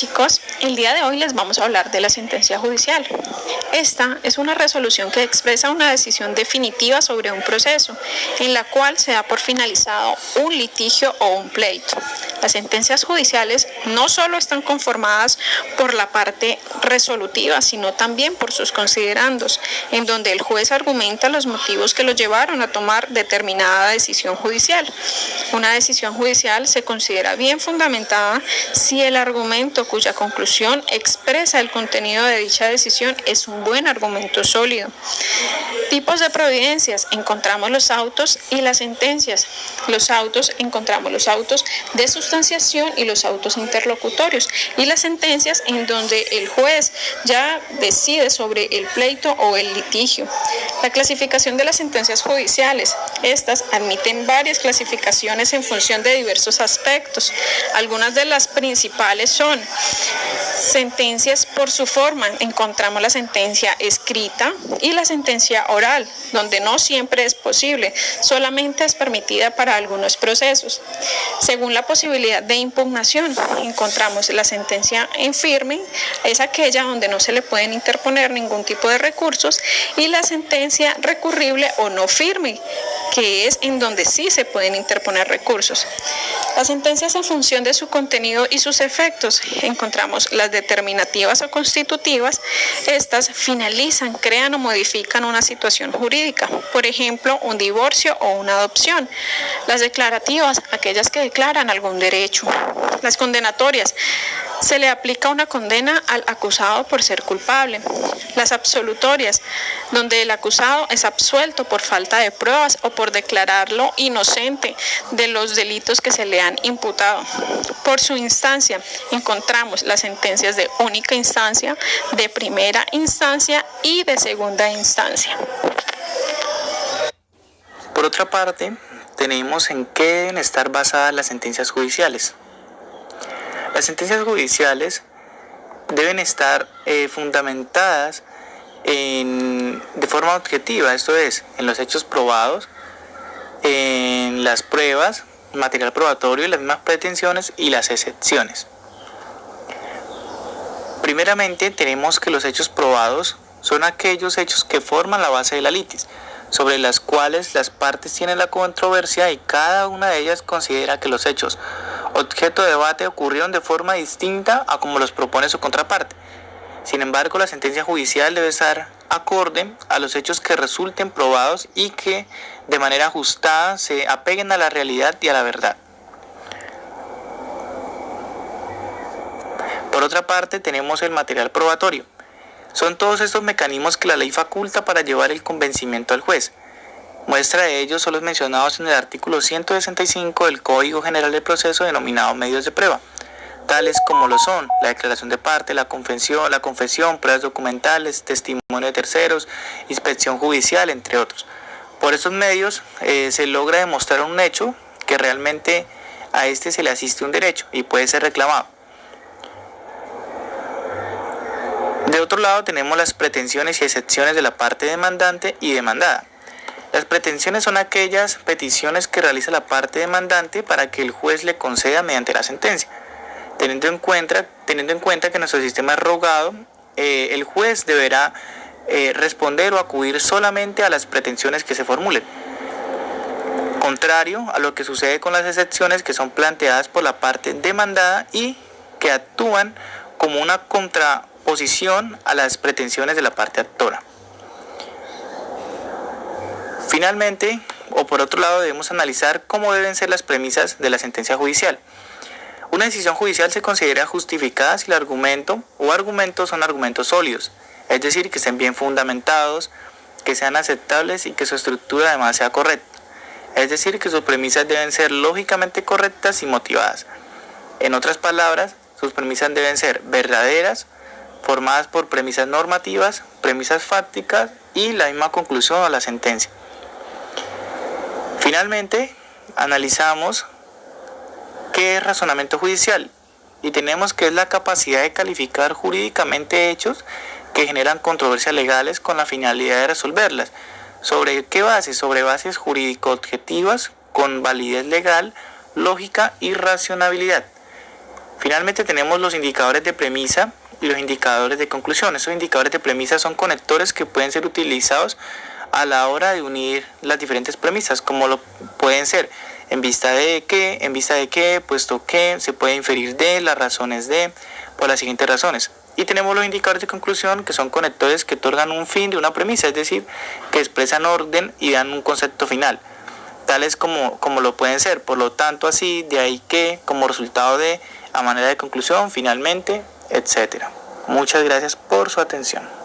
Chicos, el día de hoy les vamos a hablar de la sentencia judicial. Esta es una resolución que expresa una decisión definitiva sobre un proceso, en la cual se da por finalizado un litigio o un pleito. Las sentencias judiciales no solo están conformadas por la parte resolutiva, sino también por sus considerandos, en donde el juez argumenta los motivos que lo llevaron a tomar determinada decisión judicial. Una decisión judicial se considera bien fundamentada si el argumento cuya conclusión expresa el contenido de dicha decisión es un buen argumento sólido. Tipos de providencias: encontramos los autos y las sentencias. Los autos: encontramos los autos de sustanciación y los autos interlocutorios, y las sentencias en donde el juez ya decide sobre el pleito o el litigio. La clasificación de las sentencias judiciales: estas admiten varias clasificaciones en función de diversos aspectos. Algunas de las principales son sentencias por su forma. Encontramos la sentencia escrita y la sentencia oral, donde no siempre es posible, solamente es permitida para algunos procesos. Según la posibilidad de impugnación, encontramos la sentencia en firme, es aquella donde no se le pueden interponer ningún tipo de recursos, y la sentencia recurrible o no firme, que es en donde sí se pueden interponer recursos. Las sentencias en función de su contenido y sus efectos: encontramos las determinativas o constitutivas. Estas finalizan, crean o modifican una situación jurídica, por ejemplo, un divorcio o una adopción. Las declarativas: aquellas que declaran algún derecho. Las condenatorias: se le aplica una condena al acusado por ser culpable. Las absolutorias: donde el acusado es absuelto por falta de pruebas o por declararlo inocente de los delitos que se le han imputado. Por su instancia, encontramos las sentencias de única instancia, de primera instancia y de segunda instancia. Por otra parte, tenemos en qué deben estar basadas las sentencias judiciales. Las sentencias judiciales deben estar fundamentadas de forma objetiva, esto es, en los hechos probados, en las pruebas, material probatorio, las mismas pretensiones y las excepciones. Primeramente, tenemos que los hechos probados son aquellos hechos que forman la base de la litis, sobre las cuales las partes tienen la controversia y cada una de ellas considera que los hechos objeto de debate ocurrieron de forma distinta a como los propone su contraparte. Sin embargo, la sentencia judicial debe estar acorde a los hechos que resulten probados y que de manera ajustada se apeguen a la realidad y a la verdad. Por otra parte, tenemos el material probatorio. Son todos estos mecanismos que la ley faculta para llevar el convencimiento al juez. Muestra de ellos son los mencionados en el artículo 165 del Código General del Proceso, denominado medios de prueba, tales como lo son la declaración de parte, la confesión, pruebas documentales, testimonio de terceros, inspección judicial, entre otros. Por estos medios se logra demostrar un hecho que realmente a este se le asiste un derecho y puede ser reclamado. De otro lado, tenemos las pretensiones y excepciones de la parte demandante y demandada. Las pretensiones son aquellas peticiones que realiza la parte demandante para que el juez le conceda mediante la sentencia. Teniendo en cuenta que nuestro sistema es rogado, el juez deberá responder o acudir solamente a las pretensiones que se formulen. Contrario a lo que sucede con las excepciones, que son planteadas por la parte demandada y que actúan como una contraposición a las pretensiones de la parte actora. Finalmente, o por otro lado, debemos analizar cómo deben ser las premisas de la sentencia judicial. Una decisión judicial se considera justificada si el argumento o argumentos son argumentos sólidos, es decir, que estén bien fundamentados, que sean aceptables y que su estructura además sea correcta, es decir, que sus premisas deben ser lógicamente correctas y motivadas. En otras palabras, sus premisas deben ser verdaderas, formadas por premisas normativas, premisas fácticas y la misma conclusión a la sentencia. Finalmente, analizamos qué es razonamiento judicial y tenemos que es la capacidad de calificar jurídicamente hechos que generan controversias legales con la finalidad de resolverlas. ¿Sobre qué bases? Sobre bases jurídico-objetivas con validez legal, lógica y racionalidad. Finalmente tenemos los indicadores de premisa y los indicadores de conclusión. Estos indicadores de premisa son conectores que pueden ser utilizados a la hora de unir las diferentes premisas, como lo pueden ser en vista de qué, puesto que, se puede inferir de, las razones de, por las siguientes razones. Y tenemos los indicadores de conclusión, que son conectores que otorgan un fin de una premisa, es decir, que expresan orden y dan un concepto final, tales como lo pueden ser, por lo tanto así, de ahí que, como resultado de, a manera de conclusión, finalmente, etc. Muchas gracias por su atención.